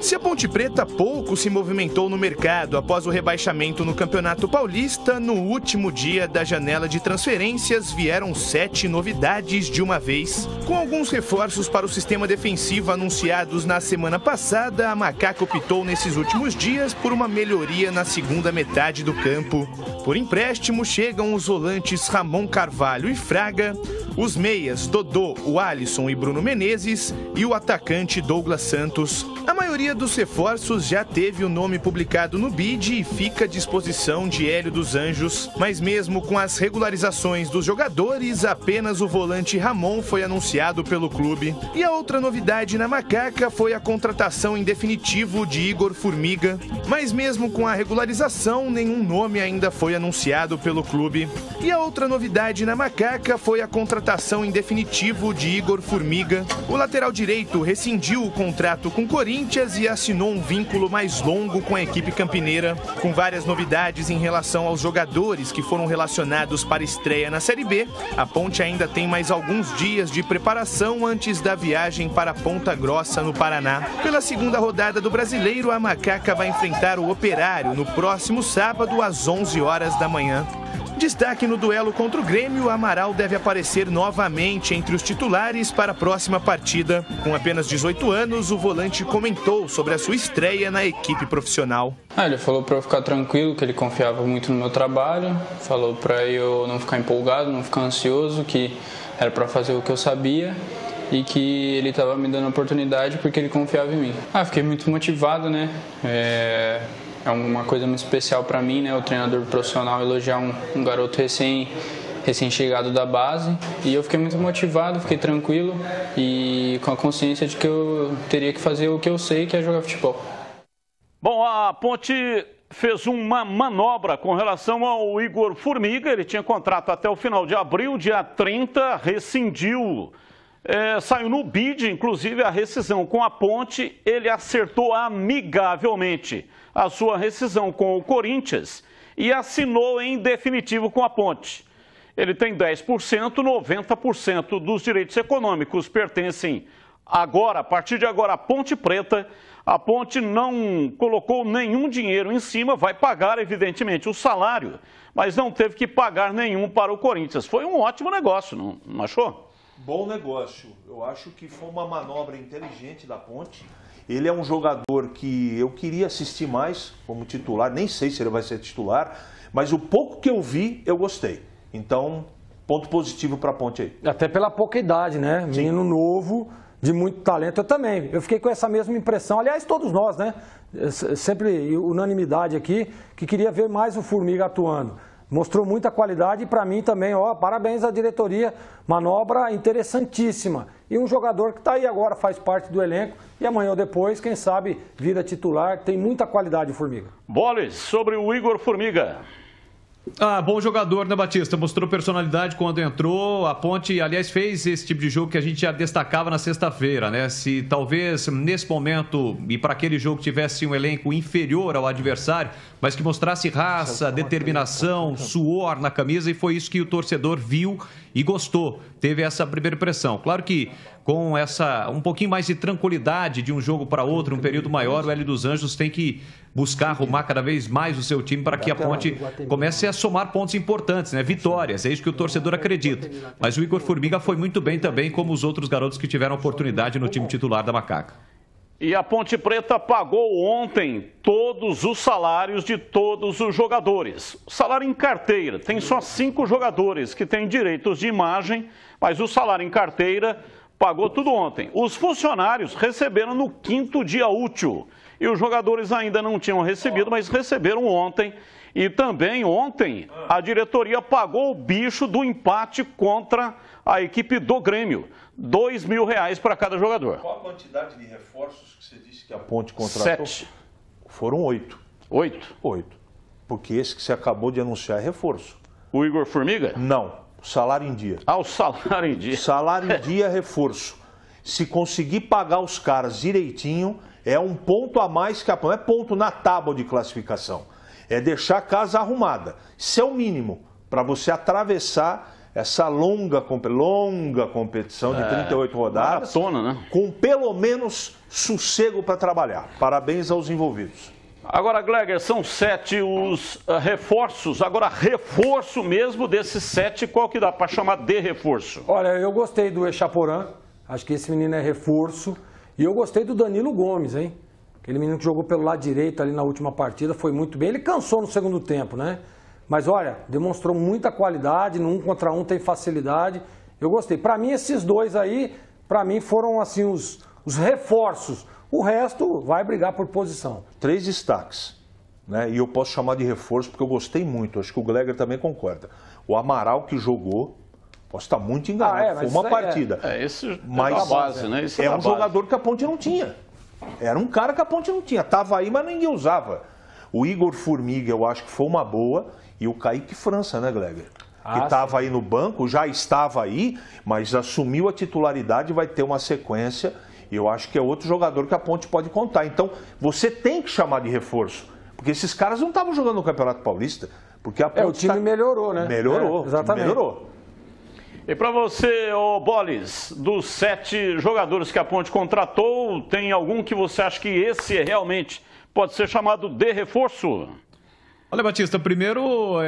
Se a Ponte Preta pouco se movimentou no mercado após o rebaixamento no Campeonato Paulista, no último dia da janela de transferências vieram 7 novidades de uma vez. Com alguns reforços para o sistema defensivo anunciados na semana passada, a Macaca optou nesses últimos dias por uma melhoria na segunda metade do campo. Por empréstimo chegam os volantes Ramon Carvalho e Fraga, os meias Dodô, o Alisson e Bruno Menezes e o atacante Douglas Santos. A maioria dos reforços já teve o nome publicado no BID e fica à disposição de Hélio dos Anjos. Mas mesmo com as regularizações dos jogadores, apenas o volante Ramon foi anunciado pelo clube. E a outra novidade na Macaca foi a contratação em definitivo de Igor Formiga. Mas mesmo com a regularização, nenhum nome ainda foi anunciado pelo clube. E a outra novidade na Macaca foi a contratação em definitivo de Igor Formiga. O lateral direito rescindiu o contrato com o Corinthians e assinou um vínculo mais longo com a equipe campineira. Com várias novidades em relação aos jogadores que foram relacionados para a estreia na Série B, a Ponte ainda tem mais alguns dias de preparação antes da viagem para Ponta Grossa, no Paraná. Pela segunda rodada do Brasileiro, a Macaca vai enfrentar o Operário no próximo sábado às 11 horas da manhã. Destaque no duelo contra o Grêmio, Amaral deve aparecer novamente entre os titulares para a próxima partida. Com apenas 18 anos, o volante comentou sobre a sua estreia na equipe profissional. Ele falou para eu ficar tranquilo, que ele confiava muito no meu trabalho, falou para eu não ficar empolgado, não ficar ansioso, que era para fazer o que eu sabia e que ele estava me dando a oportunidade porque ele confiava em mim. Fiquei muito motivado, né? É uma coisa muito especial para mim, né? O treinador profissional elogiar um garoto recém-chegado da base. E eu fiquei muito motivado, fiquei tranquilo e com a consciência de que eu teria que fazer o que eu sei, que é jogar futebol. Bom, a Ponte fez uma manobra com relação ao Igor Formiga. Ele tinha contrato até o final de abril, dia 30, rescindiu. Saiu no BID, inclusive, a rescisão com a Ponte. Ele acertou amigavelmente a sua rescisão com o Corinthians e assinou em definitivo com a Ponte. Ele tem 10%, 90% dos direitos econômicos pertencem agora, a partir de agora, à Ponte Preta. A Ponte não colocou nenhum dinheiro em cima, vai pagar, evidentemente, o salário, mas não teve que pagar nenhum para o Corinthians. Foi um ótimo negócio, não achou? Bom negócio. Eu acho que foi uma manobra inteligente da Ponte. Ele é um jogador que eu queria assistir mais como titular, nem sei se ele vai ser titular, mas o pouco que eu vi, eu gostei. Então, ponto positivo para a Ponte aí. Até pela pouca idade, né? Sim. Menino novo, de muito talento. Eu também. Eu fiquei com essa mesma impressão. Aliás, todos nós, né? Sempre unanimidade aqui, que queria ver mais o Formiga atuando. Mostrou muita qualidade e para mim também, parabéns à diretoria, manobra interessantíssima. E um jogador que está aí agora, faz parte do elenco e amanhã ou depois, quem sabe, vira titular, tem muita qualidade o Formiga. Boles, sobre o Igor Formiga. Bom jogador, né, Batista? Mostrou personalidade quando entrou. A Ponte, aliás, fez esse tipo de jogo que a gente já destacava na sexta-feira, né? Se talvez nesse momento e para aquele jogo tivesse um elenco inferior ao adversário, mas que mostrasse raça, determinação, suor na camisa, e foi isso que o torcedor viu e gostou. Teve essa primeira impressão. Claro que com um pouquinho mais de tranquilidade de um jogo para outro, um período maior, o Hélio dos Anjos tem que buscar arrumar cada vez mais o seu time para que a Ponte comece a somar pontos importantes, né? Vitórias, é isso que o torcedor acredita. Mas o Igor Formiga foi muito bem também, como os outros garotos que tiveram oportunidade no time titular da Macaca. E a Ponte Preta pagou ontem todos os salários de todos os jogadores. Salário em carteira, tem só 5 jogadores que têm direitos de imagem, mas o salário em carteira pagou tudo ontem. Os funcionários receberam no 5º dia útil. E os jogadores ainda não tinham recebido, mas receberam ontem. E também ontem a diretoria pagou o bicho do empate contra a equipe do Grêmio. R$2.000 para cada jogador. Qual a quantidade de reforços que você disse que a Ponte contratou? 7. Foram 8. 8? 8. Porque esse que você acabou de anunciar é reforço. O Igor Formiga? Não. Salário em dia. O salário em dia. Salário em dia é reforço. Se conseguir pagar os caras direitinho, é um ponto a mais que a Ponte. Não é ponto na tábua de classificação. É deixar a casa arrumada. Isso é o mínimo para você atravessar essa longa competição de 38 rodadas, maratona, né? Com pelo menos sossego para trabalhar. Parabéns aos envolvidos. Agora, Gleger, são 7 os reforços. Agora, reforço mesmo desses 7, qual que dá para chamar de reforço? Olha, eu gostei do Echaporã. Acho que esse menino é reforço. E eu gostei do Danilo Gomes, hein? Aquele menino que jogou pelo lado direito ali na última partida, foi muito bem. Ele cansou no segundo tempo, né? Mas olha, demonstrou muita qualidade, no 1 contra 1 tem facilidade. Eu gostei. Para mim, esses dois aí, para mim, foram assim os reforços. O resto vai brigar por posição. 3 destaques, né? E eu posso chamar de reforço porque eu gostei muito. Acho que o Gleger também concorda. O Amaral que jogou, posso estar muito enganado, foi uma partida. Esse mas é da base, né? Esse é um jogador que a Ponte não tinha. Era um cara que a Ponte não tinha. Estava aí, mas ninguém usava. O Igor Formiga, eu acho que foi uma boa. E o Kaique França, né, Gleger? Que estava aí no banco, já estava aí, mas assumiu a titularidade e vai ter uma sequência. E eu acho que é outro jogador que a Ponte pode contar. Então, você tem que chamar de reforço. Porque esses caras não estavam jogando no Campeonato Paulista. Porque a Ponte o time melhorou, né? Melhorou, exatamente. Melhorou. E para você, ô Bolis, dos 7 jogadores que a Ponte contratou, tem algum que você acha que esse realmente pode ser chamado de reforço? Olha, Batista, primeiro,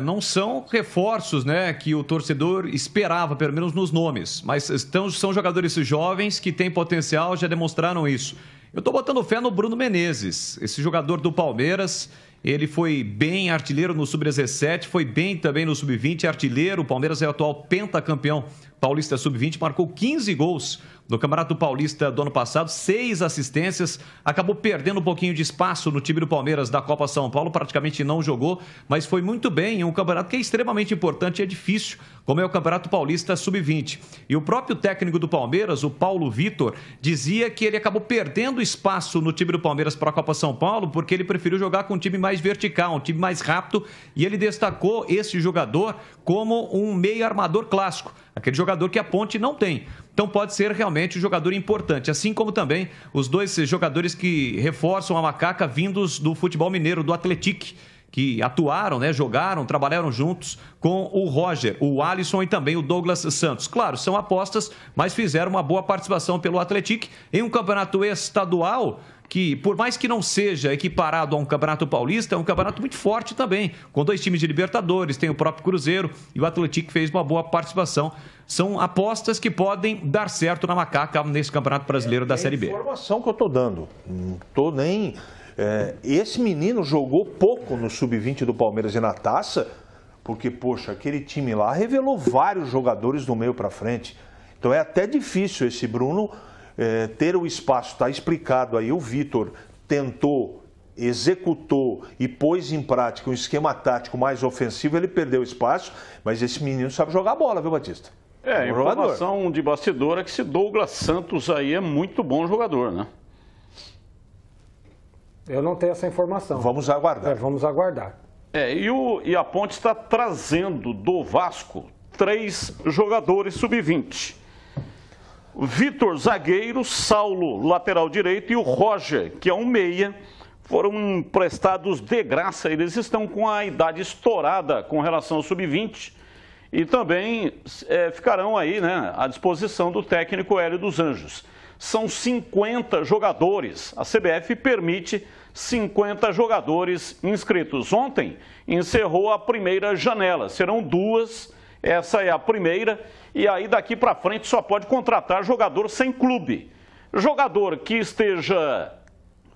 não são reforços, né, que o torcedor esperava, pelo menos nos nomes, mas são jogadores jovens que têm potencial, já demonstraram isso. Eu estou botando fé no Bruno Menezes, esse jogador do Palmeiras. Ele foi bem artilheiro no Sub-17, foi bem também no Sub-20, artilheiro. O Palmeiras é o atual pentacampeão paulista Sub-20, marcou 15 gols no Campeonato Paulista do ano passado, 6 assistências, acabou perdendo um pouquinho de espaço no time do Palmeiras da Copa São Paulo, praticamente não jogou, mas foi muito bem em um campeonato que é extremamente importante e é difícil, como é o Campeonato Paulista Sub-20. E o próprio técnico do Palmeiras, o Paulo Vitor, dizia que ele acabou perdendo espaço no time do Palmeiras para a Copa São Paulo, porque ele preferiu jogar com um time mais vertical, um time mais rápido, e ele destacou esse jogador como um meio armador clássico, aquele jogador que a Ponte não tem. Então pode ser realmente um jogador importante, assim como também os 2 jogadores que reforçam a macaca vindos do futebol mineiro, do Atlético, que atuaram, né, jogaram, trabalharam juntos com o Roger, o Alisson e também o Douglas Santos. Claro, são apostas, mas fizeram uma boa participação pelo Atlético em um campeonato estadual que, por mais que não seja equiparado a um campeonato paulista, é um campeonato muito forte também, com 2 times de Libertadores, tem o próprio Cruzeiro e o Atlético fez uma boa participação. São apostas que podem dar certo na macaca nesse Campeonato Brasileiro da Série B. É a informação que eu estou dando, não estou nem... esse menino jogou pouco no Sub-20 do Palmeiras e na Taça, porque, poxa, aquele time lá revelou vários jogadores do meio para frente. Então é até difícil esse Bruno ter o espaço. Está explicado aí, o Vitor tentou, executou e pôs em prática um esquema tático mais ofensivo, ele perdeu espaço, mas esse menino sabe jogar bola, viu, Batista? Informação de bastidor é que esse Douglas Santos aí é muito bom jogador, né? Eu não tenho essa informação. Vamos aguardar. Vamos aguardar. E a Ponte está trazendo do Vasco 3 jogadores sub-20. Vitor, zagueiro, Saulo, lateral direito, e o Roger, que é um meia, foram emprestados de graça. Eles estão com a idade estourada com relação ao sub-20 e também ficarão aí, né, à disposição do técnico Hélio dos Anjos. São 50 jogadores. A CBF permite 50 jogadores inscritos. Ontem encerrou a primeira janela. Serão 2, essa é a primeira. E aí daqui para frente só pode contratar jogador sem clube. Jogador que esteja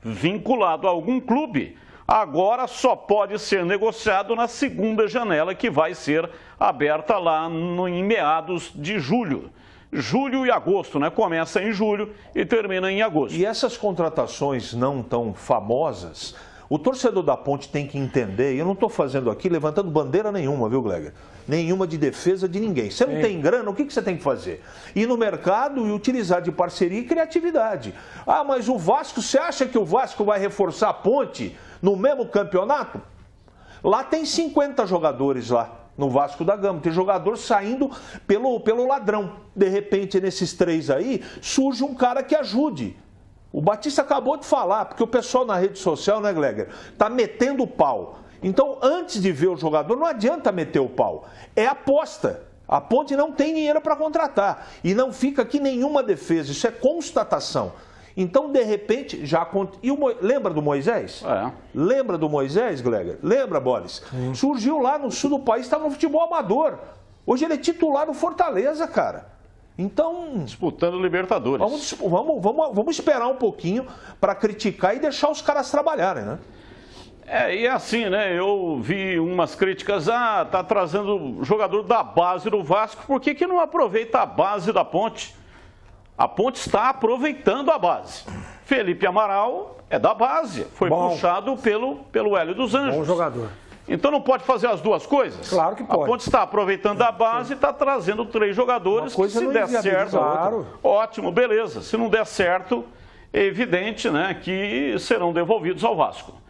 vinculado a algum clube, agora só pode ser negociado na segunda janela, que vai ser aberta lá em meados de julho. Julho e agosto, né? Começa em julho e termina em agosto. E essas contratações não tão famosas, o torcedor da Ponte tem que entender, e eu não estou fazendo aqui levantando bandeira nenhuma, viu, Gleger? Nenhuma de defesa de ninguém. Você não tem grana, o que você tem que fazer? Ir no mercado e utilizar de parceria e criatividade. Ah, mas o Vasco, você acha que o Vasco vai reforçar a Ponte no mesmo campeonato? Lá tem 50 jogadores lá. No Vasco da Gama, tem jogador saindo pelo ladrão. De repente, nesses 3 aí, surge um cara que ajude. O Batista acabou de falar, porque o pessoal na rede social, né, Gleger, tá metendo o pau. Então, antes de ver o jogador, não adianta meter o pau. É aposta. A Ponte não tem dinheiro para contratar. E não fica aqui nenhuma defesa. Isso é constatação. Então, de repente, já... Lembra do Moisés? Lembra do Moisés, Gleger? Lembra, Boris? Surgiu lá no sul do país, estava no futebol amador. Hoje ele é titular no Fortaleza, cara. Então... Disputando Libertadores. Vamos esperar um pouquinho para criticar e deixar os caras trabalharem, né? E assim, né? Eu vi umas críticas, tá trazendo jogador da base do Vasco, por que não aproveita a base da Ponte? A Ponte está aproveitando a base. Felipe Amaral é da base, foi puxado pelo Hélio dos Anjos. Bom jogador. Então não pode fazer as duas coisas? Claro que pode. A Ponte está aproveitando a base e está trazendo 3 jogadores que, se der certo, ótimo, beleza. Se não der certo, é evidente, né, que serão devolvidos ao Vasco.